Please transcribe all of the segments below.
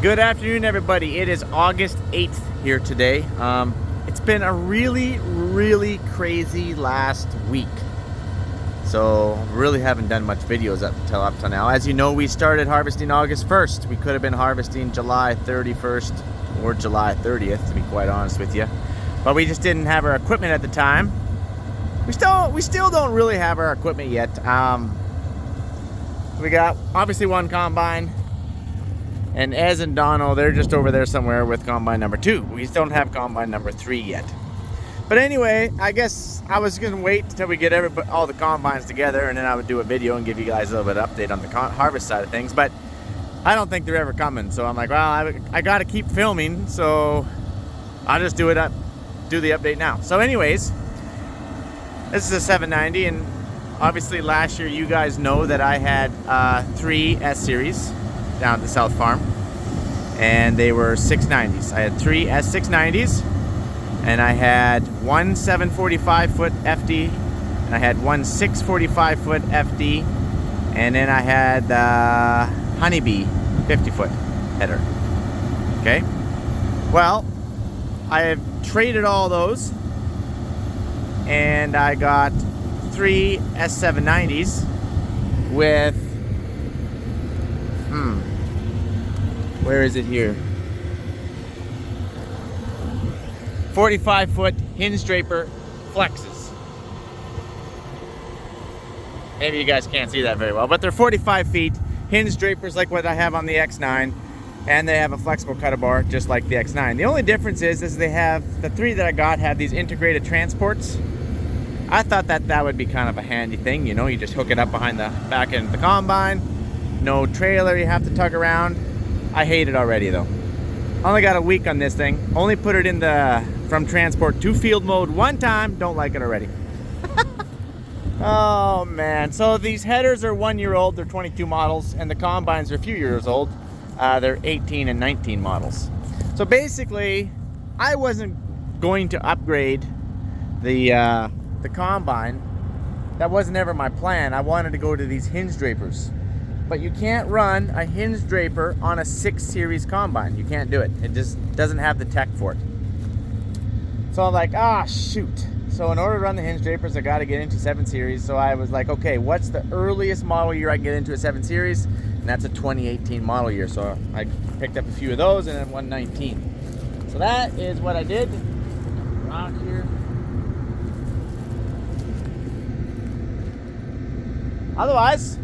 Good afternoon, everybody. It is August 8th here today. It's been a really crazy last week. So really haven't done much videos up till now. As you know, we started harvesting August 1st. We could have been harvesting July 31st or July 30th, to be quite honest with you. But we just didn't have our equipment at the time. We still don't really have our equipment yet. We got obviously one combine. And Ez and Dono, they're just over there somewhere with combine number 2. We still don't have combine number 3 yet. But anyway, I guess I was going to wait until we get all the combines together, and then I would do a video and give you guys a little bit of update on the harvest side of things. But I don't think they're ever coming. So I'm like, well, I got to keep filming, so I'll just do the update now. So anyways, this is a 790, and obviously last year you guys know that I had 3 S-Series down at the South Farm, and they were 690s. I had 3 S690s, and I had one 745 foot FD, and I had one 645 foot FD, and then I had the Honeybee 50 foot header. Okay, well, I have traded all those, and I got 3 S790s with where is it here? 45 foot hinge draper flexes. Maybe you guys can't see that very well, but they're 45 feet hinge drapers like what I have on the X9, and they have a flexible cutter bar just like the X9. The only difference is they have, the 3 that I got have these integrated transports. I thought that would be kind of a handy thing, you know, you just hook it up behind the back end of the combine. No trailer you have to tug around. I hate it already though. Only got a week on this thing. Only put it in the from transport to field mode one time. Don't like it already. Oh man. So these headers are 1 year old. They're 22 models, and the combines are a few years old. They're 18 and 19 models. So basically, I wasn't going to upgrade the combine. That wasn't ever my plan. I wanted to go to these hinge drapers. But you can't run a hinge draper on a 6 series combine. You can't do it. It just doesn't have the tech for it. So I'm like, shoot. So in order to run the hinge drapers, I got to get into 7 series. So I was like, okay, what's the earliest model year I can get into a 7 series? And that's a 2018 model year. So I picked up a few of those, and then 119. So that is what I did. Rock here. Otherwise,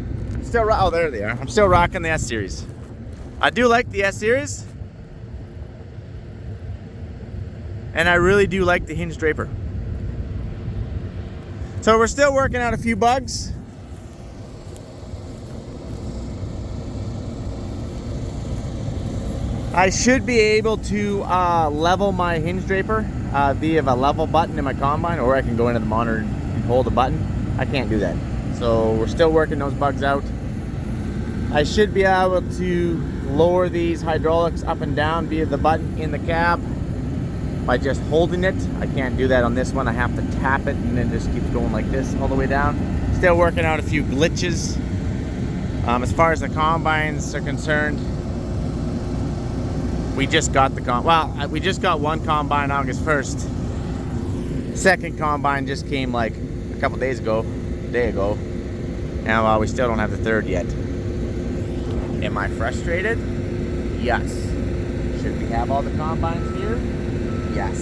oh, there they are. I'm still rocking the S-Series. I do like the S-Series. And I really do like the hinge draper. So we're still working out a few bugs. I should be able to level my hinge draper via a level button in my combine, or I can go into the monitor and hold the button. I can't do that. So we're still working those bugs out. I should be able to lower these hydraulics up and down via the button in the cab by just holding it. I can't do that on this one. I have to tap it, and then it just keeps going like this all the way down. Still working out a few glitches. As far as the combines are concerned, we just got we just got one combine August 1st. Second combine just came like a couple days ago, a day ago. And we still don't have the third yet. Am I frustrated? Yes. Should we have all the combines here? Yes.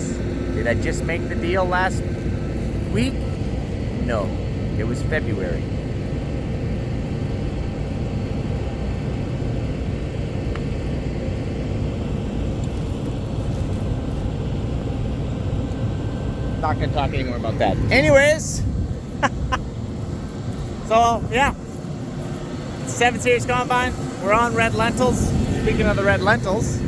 Did I just make the deal last week? No. It was February. Not going to talk anymore about that. Anyways. So, yeah. 7 series combine. We're on red lentils. Speaking of the red lentils,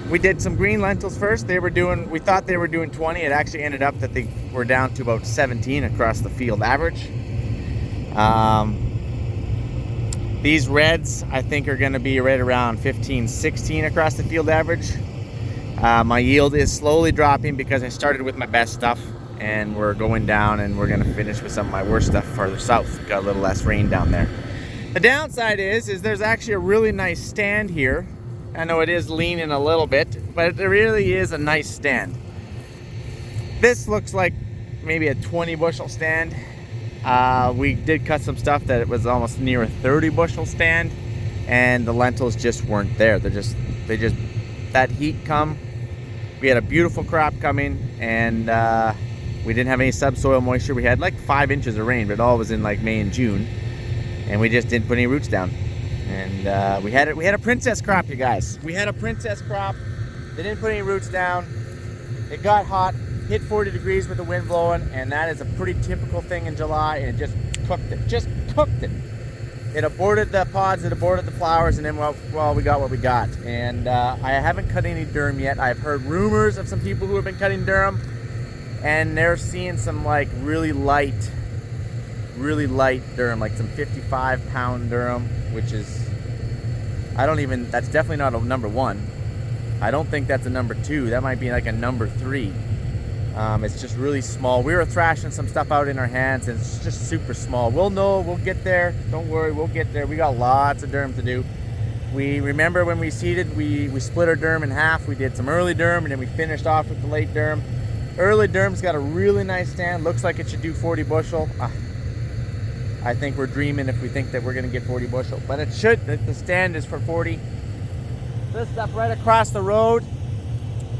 we did some green lentils first. We thought they were doing 20. It actually ended up that they were down to about 17 across the field average. These reds, I think, are going to be right around 15, 16 across the field average. My yield is slowly dropping because I started with my best stuff, and we're going down, and we're going to finish with some of my worst stuff farther south. Got a little less rain down there. The downside is there's actually a really nice stand here. I know it is leaning a little bit, but it really is a nice stand. This looks like maybe a 20 bushel stand. We did cut some stuff that it was almost near a 30 bushel stand, and the lentils just weren't there. That heat come. We had a beautiful crop coming, and we didn't have any subsoil moisture. We had like 5 inches of rain, but it all was in like May and June, and we just didn't put any roots down. And we had a princess crop, you guys. We had a princess crop. They didn't put any roots down. It got hot, hit 40 degrees with the wind blowing, and that is a pretty typical thing in July, and it just cooked it. Just cooked it. It aborted the pods, it aborted the flowers, and then, well, we got what we got. And I haven't cut any durum yet. I've heard rumors of some people who have been cutting durum, and they're seeing some like really light durum, like some 55-pound durum, which is, that's definitely not a number 1. I don't think that's a number 2. That might be like a number 3. It's just really small. We were thrashing some stuff out in our hands, and it's just super small. We'll get there. Don't worry, we'll get there. We got lots of durum to do. We remember when we seeded, we split our durum in half. We did some early durum, and then we finished off with the late durum. Early durum's got a really nice stand. Looks like it should do 40 bushel. I think we're dreaming if we think that we're gonna get 40 bushel, but it should. The stand is for 40. This stuff right across the road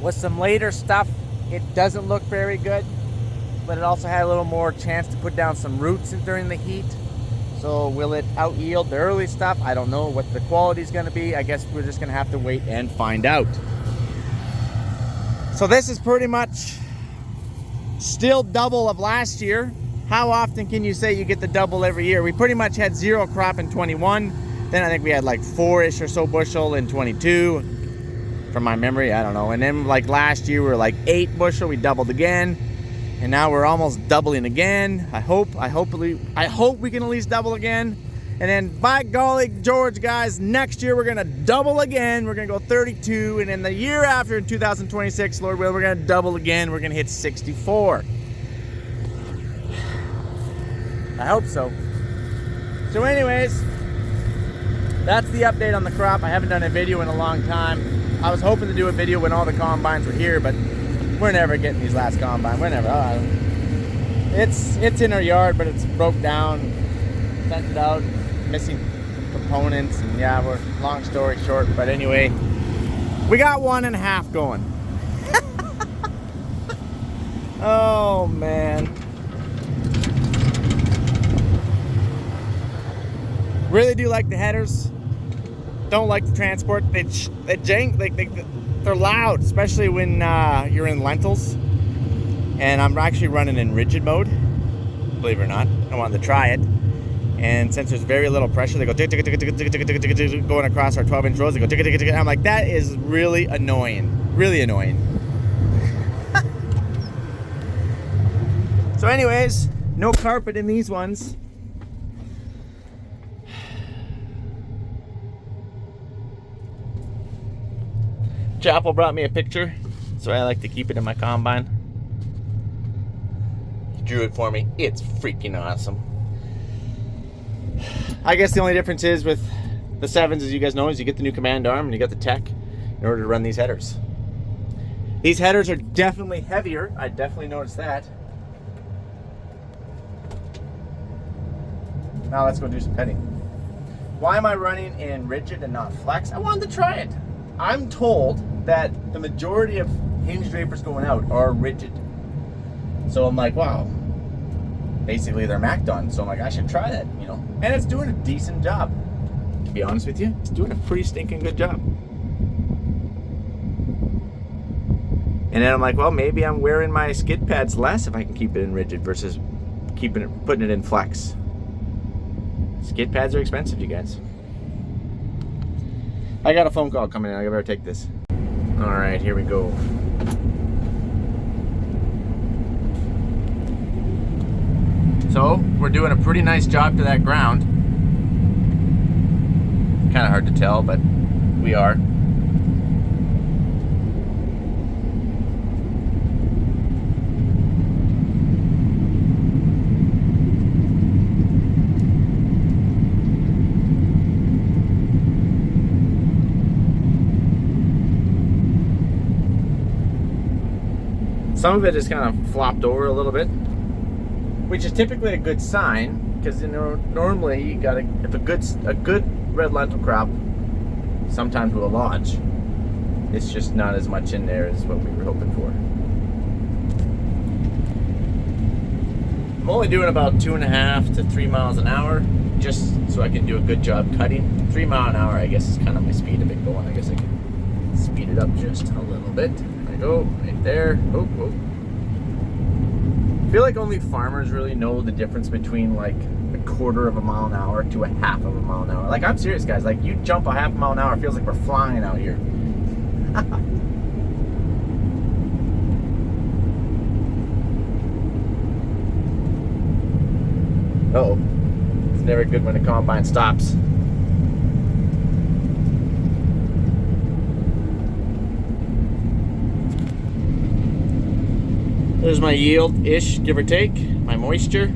was some later stuff. It doesn't look very good, but it also had a little more chance to put down some roots during the heat. So will it out yield the early stuff? I don't know what the quality is gonna be. I guess we're just gonna have to wait and find out. So this is pretty much still double of last year. How often can you say you get the double every year? We pretty much had 0 crop in 21. Then I think we had like 4-ish or so bushel in 22. From my memory, I don't know. And then like last year we were like 8 bushel. We doubled again. And now we're almost doubling again. I hope we can at least double again. And then by golly, George, guys, next year we're gonna double again. We're gonna go 32. And then the year after, in 2026, Lord will, we're gonna double again. We're gonna hit 64. I hope so. So anyways, that's the update on the crop. I haven't done a video in a long time. I was hoping to do a video when all the combines were here, but we're never getting these last combines. We're never. It's in our yard, but it's broke down, sent it out, missing components, and yeah, we're, long story short. But anyway, we got 1.5 going. Oh man. Really do like the headers. Don't like the transport. They're loud, especially when you're in lentils. And I'm actually running in rigid mode, believe it or not. I wanted to try it. And since there's very little pressure, they go tick, tick, tick, tick, tick, tick, tick, tick, tick, going across our 12-inch rows. They go tick, tick, tick, tick. I'm like, that is really annoying. Really annoying. So anyways, no carpet in these ones. Chapel brought me a picture, so I like to keep it in my combine. He drew it for me. It's freaking awesome. I guess the only difference is with the 7s, as you guys know, is you get the new command arm and you got the tech in order to run these headers. These headers are definitely heavier. I definitely noticed that. Now let's go do some cutting. Why am I running in rigid and not flex? I wanted to try it. I'm told that the majority of hinge drapers going out are rigid. So I'm like, wow. Basically they're macked on. So I'm like, I should try that, you know. And it's doing a decent job. To be honest with you, it's doing a pretty stinking good job. And then I'm like, well, maybe I'm wearing my skid pads less if I can keep it in rigid versus putting it in flex. Skid pads are expensive, you guys. I got a phone call coming in. I better take this. All right, here we go. So we're doing a pretty nice job to that ground. Kind of hard to tell, but we are. Some of it is kind of flopped over a little bit, which is typically a good sign, because normally you gotta, if a good red lentil crop sometimes will lodge. It's just not as much in there as what we were hoping for. I'm only doing about 2.5 to 3 miles an hour, just so I can do a good job cutting. 3 mile an hour, I guess, is kind of my speed of it going. I guess I can speed it up just a little bit. There we go, right there. Oh, oh. I feel like only farmers really know the difference between like a 1/4 of a mile an hour to a 1/2 of a mile an hour. Like, I'm serious, guys. Like, you jump a 1/2 mile an hour, it feels like we're flying out here. Uh-oh. It's never good when the combine stops. There's my yield-ish, give or take, my moisture.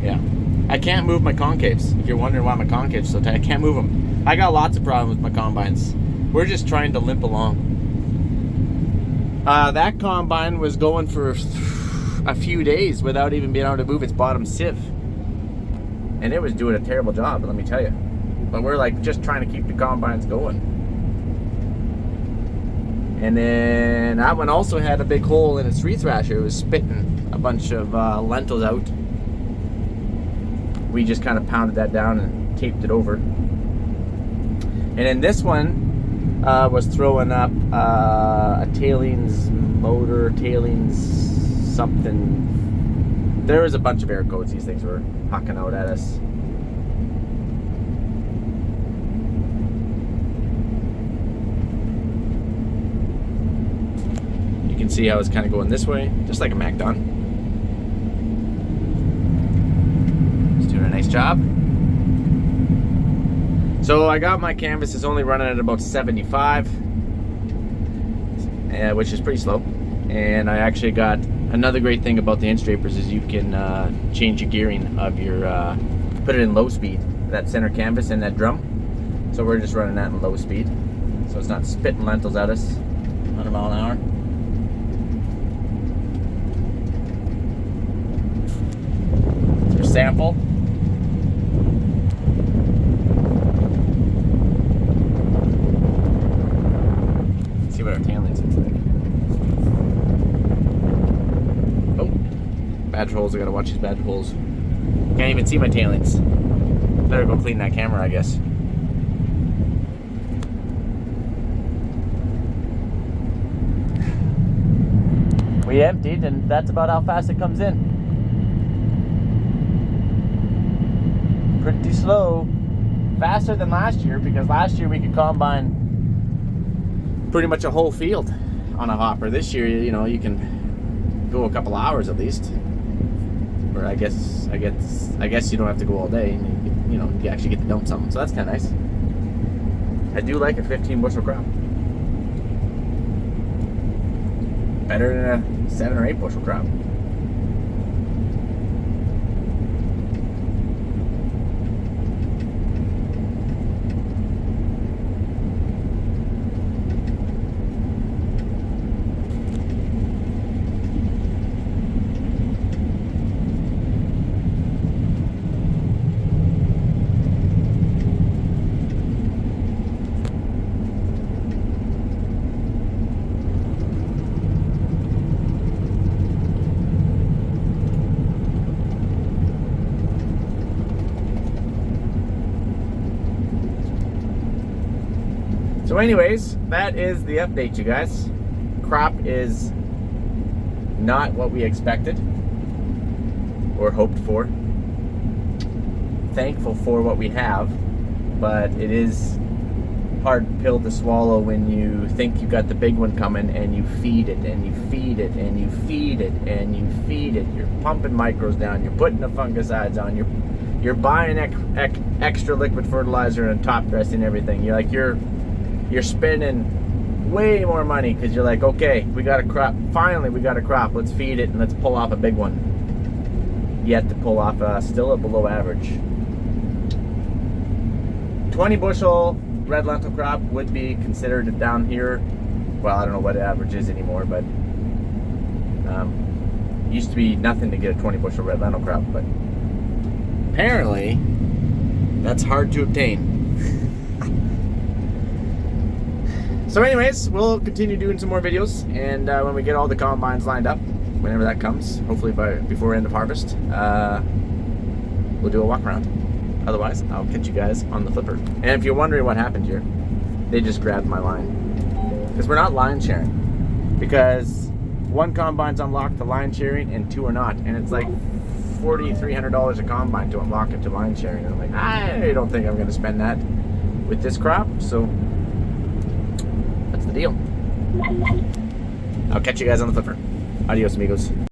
Yeah. I can't move my concaves. If you're wondering why my concaves are so tight, I can't move them. I got lots of problems with my combines. We're just trying to limp along. That combine was going for a few days without even being able to move its bottom sieve. And it was doing a terrible job, let me tell you. But we're like just trying to keep the combines going. And then that one also had a big hole in its rethrasher. It was spitting a bunch of lentils out. We just kind of pounded that down and taped it over. And then this one was throwing up a tailings motor, tailings something. There was a bunch of air codes these things were hucking out at us. You can see how it's kind of going this way, just like a Mac done. It's doing a nice job. So I got my canvas, it's only running at about 75, which is pretty slow. And I actually got another great thing about the inch drapers is you can change your gearing of your, put it in low speed, that center canvas and that drum. So we're just running that in low speed. So it's not spitting lentils at us 100 mile an hour. It's your sample. See what our tailings looks like. Oh, badge holes. I gotta watch these badge holes. Can't even see my tailings. Better go clean that camera, I guess. We emptied, and that's about how fast it comes in. Pretty slow. Faster than last year, because last year we could combine pretty much a whole field on a hopper. This year, you know, you can go a couple hours at least. Or I guess you don't have to go all day, and you know, you actually get to dump something. So that's kind of nice. I do like a 15 bushel crop. Better than a 7 or 8 bushel crop. So anyways, that is the update, you guys. Crop is not what we expected or hoped for. Thankful for what we have, but it is a hard pill to swallow when you think you got the big one coming and you feed it and you feed it and you feed it and you feed it. You're pumping micros down, you're putting the fungicides on, you're buying extra liquid fertilizer and top dressing everything. You're spending way more money because you're like, okay, we got a crop. Finally, we got a crop. Let's feed it and let's pull off a big one. Yet to pull off still a below average. 20 bushel red lentil crop would be considered down here. Well, I don't know what the average is anymore, but used to be nothing to get a 20 bushel red lentil crop, but apparently that's hard to obtain. So anyways, we'll continue doing some more videos, and when we get all the combines lined up, whenever that comes, hopefully before end of harvest, we'll do a walk around. Otherwise, I'll catch you guys on the flipper. And if you're wondering what happened here, they just grabbed my line. Because we're not line sharing. Because one combine's unlocked to line sharing and two are not. And it's like $4,300 a combine to unlock it to line sharing. And I'm like, I don't think I'm going to spend that with this crop. So that's the deal. I'll catch you guys on the flipper. Adios, amigos.